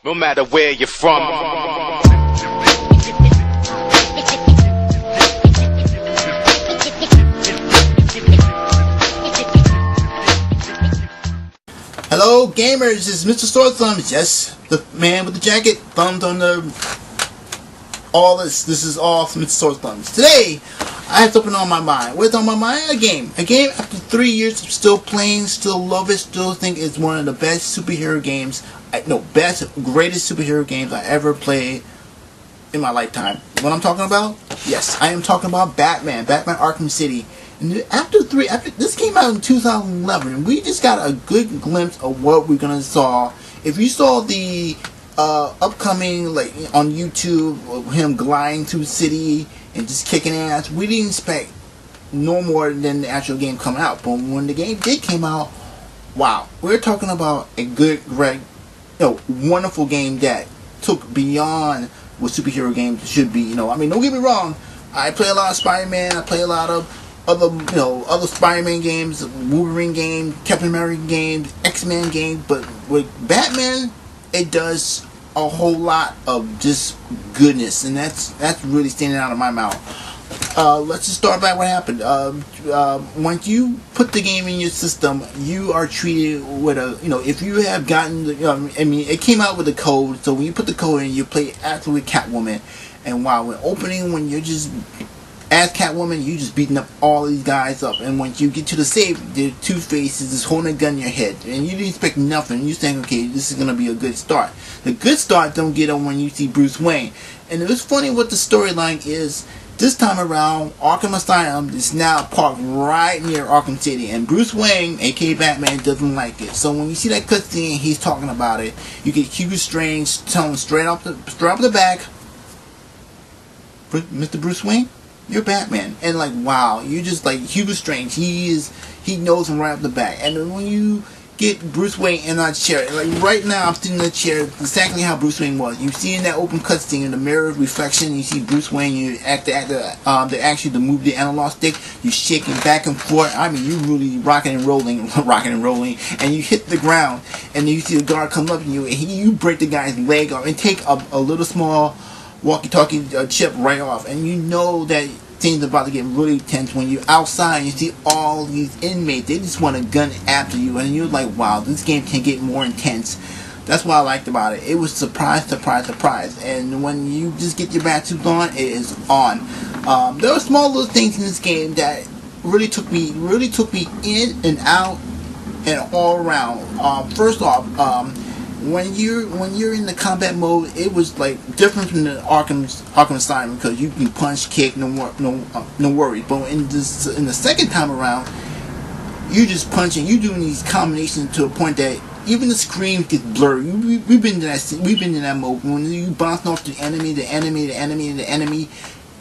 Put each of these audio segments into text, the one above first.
no matter where you're from. Hello gamers, this is Mr. Sword Thumbs, yes, the man with the jacket, thumbs on the, all this is all from Mr. Sword Thumbs. Today, I have something on my mind. What's on my mind? A game after 3 years, I'm still playing, still love it, still think it's one of the best superhero games, greatest superhero games I ever played in my lifetime. What I'm talking about? Yes, I am talking about Batman Arkham City. And after this came out in 2011, and we just got a good glimpse of what we're gonna saw. If you saw the upcoming, like on YouTube, of him gliding through the city and just kicking ass, we didn't expect no more than the actual game coming out. But when the game did came out, wow, we're talking about a good, great, wonderful game that took beyond what superhero games should be. I mean, don't get me wrong. I play a lot of Spider-Man. I play a lot of other Spider-Man games, Wolverine games, Captain America games, X-Men games, but with Batman, it does a whole lot of just goodness, and that's really standing out of my mouth. Let's just start by what happened. Once you put the game in your system, you are treated with if you have gotten it came out with a code, so when you put the code in, you play actually Catwoman, and when you're just as Catwoman, you just beating up all these guys up, and once you get to the safe, the Two-Face is just holding a gun in your head, and you didn't expect nothing. You think, okay, this is gonna be a good start. The good start don't get on when you see Bruce Wayne, and it was funny what the storyline is. This time around, Arkham Asylum is now parked right near Arkham City, and Bruce Wayne, aka Batman, doesn't like it. So when you see that cutscene, he's talking about it. You get Hugo Strange telling him straight off the back, Mr. Bruce Wayne, you're Batman. And like, wow, you just like Hugo Strange. He knows him right off the back. And then when you get Bruce Wayne in that chair, like right now I'm sitting in the chair exactly how Bruce Wayne was. You see in that open cutscene in the mirror reflection, you see Bruce Wayne. You to move the analog stick. You're shaking back and forth. I mean, you really rocking and rolling, and you hit the ground, and then you see the guard come up to you, and you break the guy's leg off and take a little small walkie-talkie chip right off, and you know that things are about to get really tense when you're outside and you see all these inmates. They just want to gun after you, and you're like, wow, this game can get more intense. That's what I liked about it. It was surprise, and when you just get your bat suit on, it is on. There were small little things in this game that really took me in and out and all around. First off, when you're in the combat mode, it was like different from the Arkham Asylum, because you can punch, kick, no worries. But in the second time around, you just punching, you doing these combinations to a point that even the screen gets blurry. We've been in that mode. When you bounce off the enemy,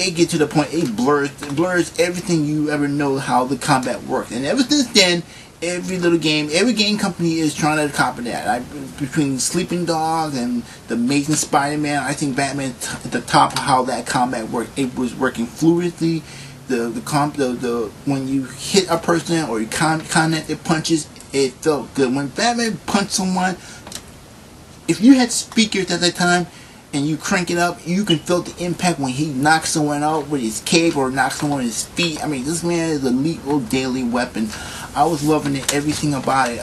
it gets to the point it blurs everything you ever know how the combat works. And ever since then, every game company is trying to copy that. Between Sleeping Dogs and the Amazing Spider-Man, I think Batman at the top of how that combat worked. It was working fluidly. The when you hit a person or you connect punches, it felt good. When Batman punched someone, if you had speakers at that time and you crank it up, you can feel the impact when he knocks someone out with his cape or knocks someone with his feet. I mean, this man is a lethal daily weapon. I was loving it, everything about it.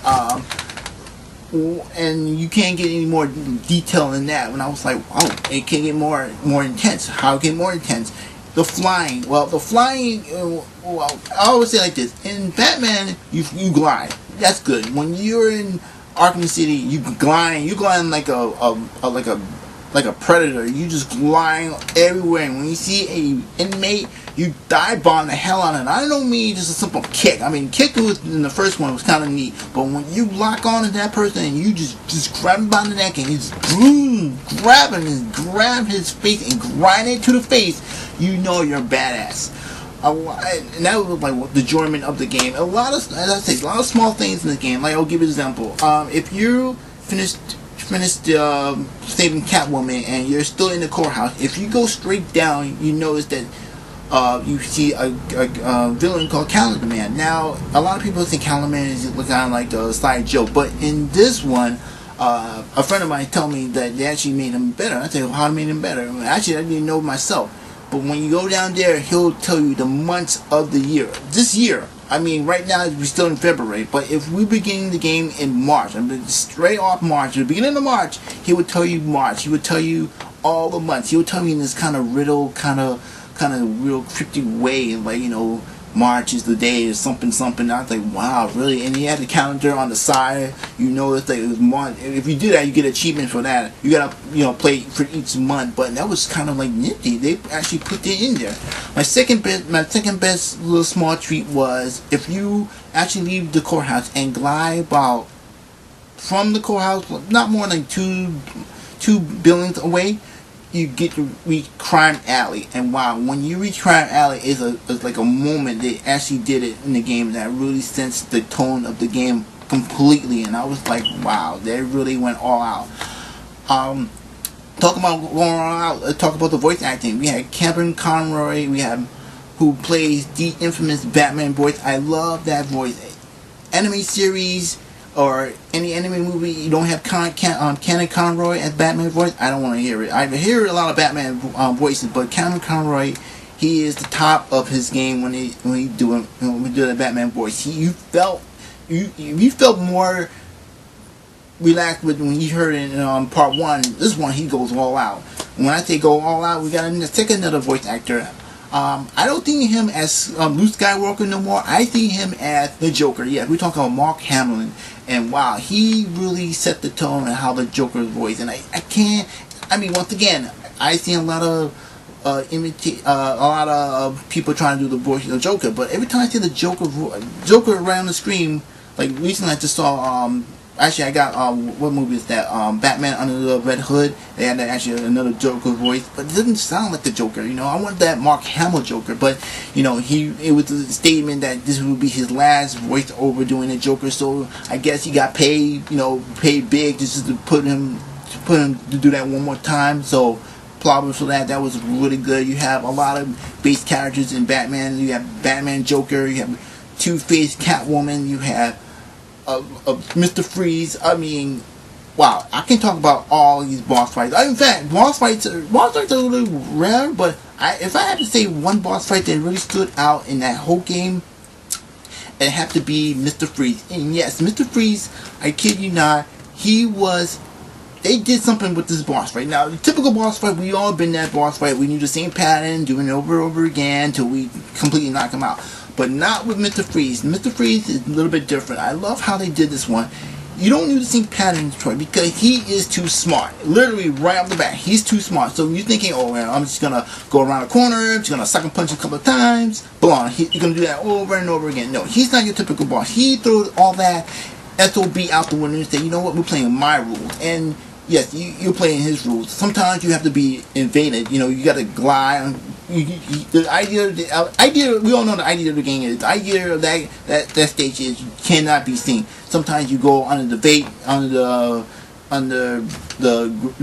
And you can't get any more detail than that. When I was like, oh, it can get more intense. How it get more intense? The flying. Well, I always say like this. In Batman, you glide. That's good. When you're in Arkham City, you glide like a predator. You just glide everywhere. And when you see a inmate, you dive bomb the hell out of it. I don't mean just a simple kick. I mean, kick was in the first one was kind of neat, but when you lock on to that person and you just grab him by the neck and you just boom, grab his face and grind it to the face, you know you're a badass. And that was like the enjoyment of the game. A lot of small things in the game. Like, I'll give you an example. If you finished saving Catwoman and you're still in the courthouse, if you go straight down, you notice that you see a villain called Calendar Man. Now, a lot of people think Calendar Man is kind of like a side joke, but in this one, A friend of mine told me that they actually made him better. I said, well, how made him better? Actually, I didn't know myself. But when you go down there, he'll tell you the months of the year. This year, I mean, right now we're still in February, but if we begin the game in March, I mean, straight off March, at the beginning of March, he would tell you March. He would tell you all the months. He would tell me in this kind of riddle, kind of real cryptic way, like, you know, March is the day, or something, something. I was like, wow, really? And he had the calendar on the side. You know, it's like it was month. If you do that, you get achievement for that. You gotta, you know, play for each month. But that was kind of like nifty. They actually put it in there. My second best little small treat was if you actually leave the courthouse and glide about from the courthouse, not more than two buildings away, you get to reach Crime Alley. And wow, when you reach Crime Alley, it's like a moment they actually did it in the game that really sensed the tone of the game completely. And I was like, wow, they really went all out. Talk about going all out. Talk about the voice acting. We had Kevin Conroy. We had who plays the infamous Batman voice. I love that voice. Anime series or any anime movie, you don't have Kevin Conroy as Batman voice, I don't want to hear it. I hear a lot of Batman voices, but Kevin Conroy, he is the top of his game when we do the Batman voice. You felt more relaxed when you heard it in part one. This one, he goes all out. When I say go all out, we got to take another voice actor. I don't think him as Luke Skywalker no more. I see him as the Joker. Yeah, we're talking about Mark Hamill, and wow, he really set the tone on how the Joker's voice. And I can't. I mean, once again, I see a lot of people trying to do the voice of the Joker, but every time I see the Joker around the screen, like recently I just saw actually I got what movie is that? Batman Under the Red Hood. They had actually another Joker voice, but it doesn't sound like the Joker. You know, I want that Mark Hamill Joker, but you know, it was a statement that this would be his last voice over doing the Joker. So I guess he got paid, you know, paid big just to put him to do that one more time. So applause for that. That was really good. You have a lot of base characters in Batman. You have Batman, Joker. You have Two-Face, Catwoman. You have Mr. Freeze. I mean, wow, I can talk about all these boss fights. In fact, boss fights are really rare, but if I had to say one boss fight that really stood out in that whole game, it had to be Mr. Freeze. And yes, Mr. Freeze, I kid you not, they did something with this boss fight. Now, the typical boss fight, we all been that boss fight. We knew the same pattern, doing it over and over again until we completely knock him out. But not with Mr. Freeze. Mr. Freeze is a little bit different. I love how they did this one. You don't need the same pattern, Troy, because he is too smart. Literally, right off the bat, he's too smart. So you're thinking, oh man, I'm just gonna go around the corner, I'm just gonna sucker punch a couple of times, boom, you're gonna do that over and over again. No, he's not your typical boss. He throws all that SOB out the window and say, you know what, we're playing my rules. And yes, you're playing his rules. Sometimes you have to be invaded. You know, you got to glide. The idea. We all know the idea of the game is the idea of that stage is you cannot be seen. Sometimes you go under the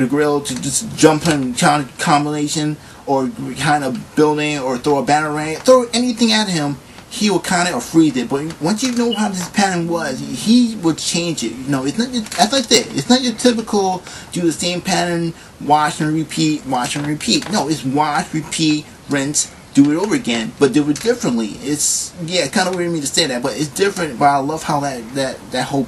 grill to just jump in combination or kind of building or throw a batarang, throw anything at him. He will kind of freeze it, but once you know how this pattern was, he would change it. You know, it's not. As I said, it's not your typical do the same pattern, wash and repeat, wash and repeat. No, it's wash, repeat, rinse, do it over again, but do it differently. It's kind of weird for me to say that, but it's different. But I love how that whole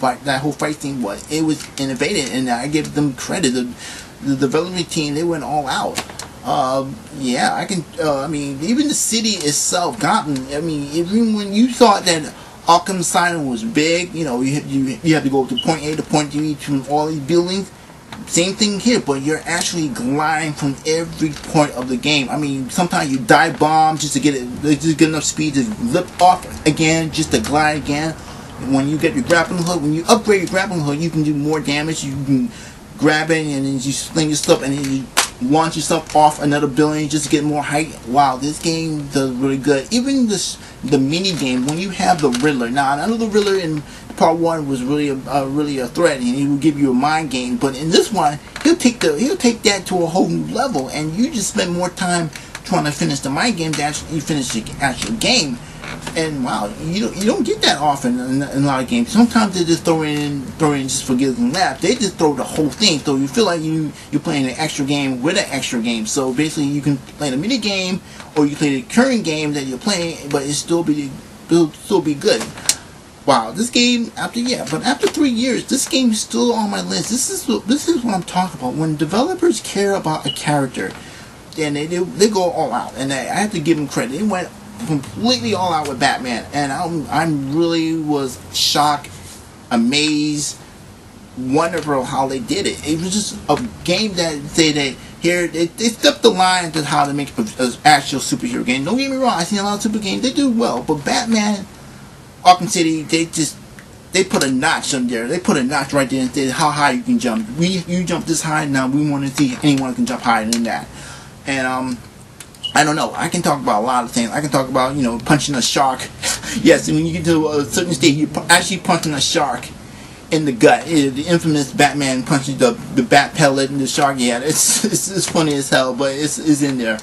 fight thing was. It was innovative, and I give them credit. The development team, they went all out. I can. I mean, even the city itself, Gotham. I mean, even when you thought that Arkham Asylum was big, you know, you have to go to point A to point B from all these buildings. Same thing here, but you're actually gliding from every point of the game. I mean, sometimes you dive bomb just to get enough speed to lift off again, just to glide again. When you get your grappling hook, when you upgrade your grappling hook, you can do more damage. You can grab it and then you sling yourself and then you launch yourself off another building just to get more height. Wow, this game does really good. Even the mini game when you have the Riddler. Now, I know the Riddler in part one was really a threat, and he will give you a mind game. But in this one, he'll take that to a whole new level, and you just spend more time trying to finish the mind game than actually finish the actual game. And wow, you don't get that often in a lot of games. Sometimes they just throw in just for giggles and laughs. They just throw the whole thing, so you feel like you're playing an extra game with an extra game. So basically, you can play the mini game, or you play the current game that you're playing, but it'll still be good. Wow, this game after 3 years, this game is still on my list. This is what I'm talking about. When developers care about a character, then they go all out, and I have to give them credit. They went completely all out with Batman, and I really was shocked, amazed, wonderful how they did it. It was just a game that say that here they stepped the line to how to make an actual superhero game. Don't get me wrong, I've seen a lot of super games, they do well, but Batman Arkham City, they put a notch on there. They put a notch right there and said how high you can jump. You jump this high, now we want to see if anyone can jump higher than that. And I don't know. I can talk about a lot of things. I can talk about, punching a shark. Yes, when you get to a certain stage, you're actually punching a shark in the gut. The infamous Batman punching the bat pellet in the shark. Yeah, it's funny as hell, but it's in there.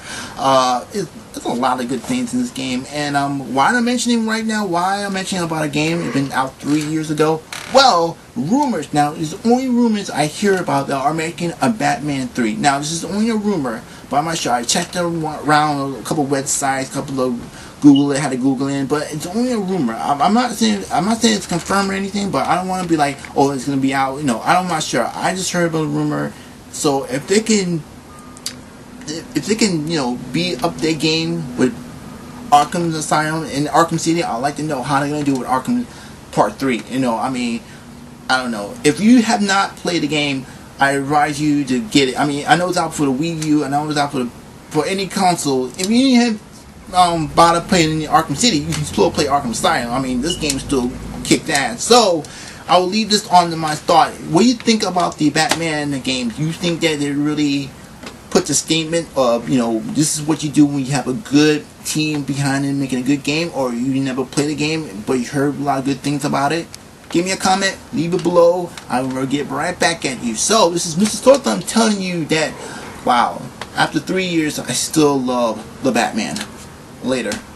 There's a lot of good things in this game. And why I'm mentioning right now, why I'm mentioning about a game that's been out 3 years ago? Well, rumors. Now, there's only rumors I hear about that are making a Batman 3. Now, this is only a rumor, but I'm not sure. I checked around a couple websites, a couple of Google it, had to Google in, but it's only a rumor. I'm not saying it's confirmed or anything, but I don't want to be like, oh, it's gonna be out. I'm not sure. I just heard about a rumor. So if they can, be up their game with Arkham Asylum and Arkham City, I'd like to know how they're gonna do with Arkham Part 3. I don't know. If you have not played the game, I advise you to get it. I know it's out for the Wii U, I know it's out for any console. If you have bother playing in the Arkham City, you can still play Arkham Asylum. This game still kicked ass. So I will leave this on to my thought. What do you think about the Batman games? Do you think that they really put the statement of, this is what you do when you have a good team behind it making a good game, or you never played the game but you heard a lot of good things about it? Give me a comment, leave it below. I will get right back at you. So this is Mr. Storthumb telling you that, wow, after 3 years I still love the Batman. Later.